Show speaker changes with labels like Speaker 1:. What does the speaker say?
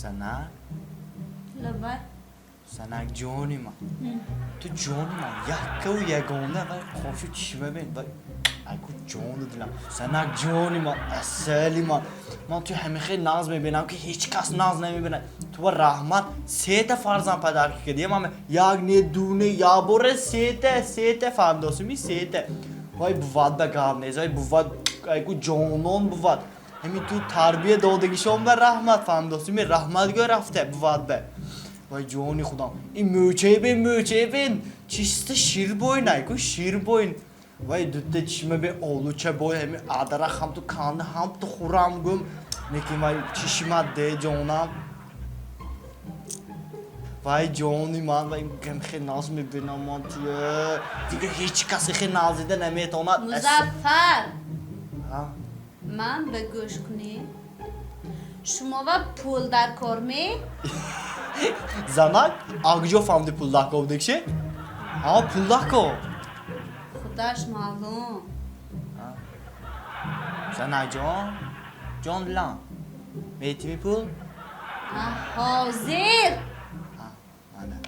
Speaker 1: Sana
Speaker 2: لبای
Speaker 1: sana جونی من تو جونی من یک و یگانه و خوشو چی ببین و اگه جون دلم sana جونی من اصلی من تو همیشه ناز میبینم که هیچ کس ناز نمیبینه تو با رحمت سه تا فرزند پدر کردیم هم یک نه دونه یا بره سه تا فردوسی می سه تا وای بود بگم نیزای بود اگه جونون بود همین تو تربیه دادگیشون به رحمت فردوسی می رحمت گه رفته بود به وای جونی خودم این موچه بین چیست شیر boyun ayku şir boyun vay dütte çişime bir oğluça boy hem adara ham tu kanı ham tu xuram gum ne ki vay çişime de jonam vay joni man vay gem xinaz mi binam man tiye دیگه هیچ کسی خناز دیده نمیت اونا
Speaker 2: مظفر
Speaker 1: ها
Speaker 2: من به گوش کنی شما و پول در کار می
Speaker 1: zanak agjo famdi pullakov dekşi ha pullakov
Speaker 2: خداش معلوم
Speaker 1: sana John lan meytimi pul
Speaker 2: حاضر
Speaker 1: ha ana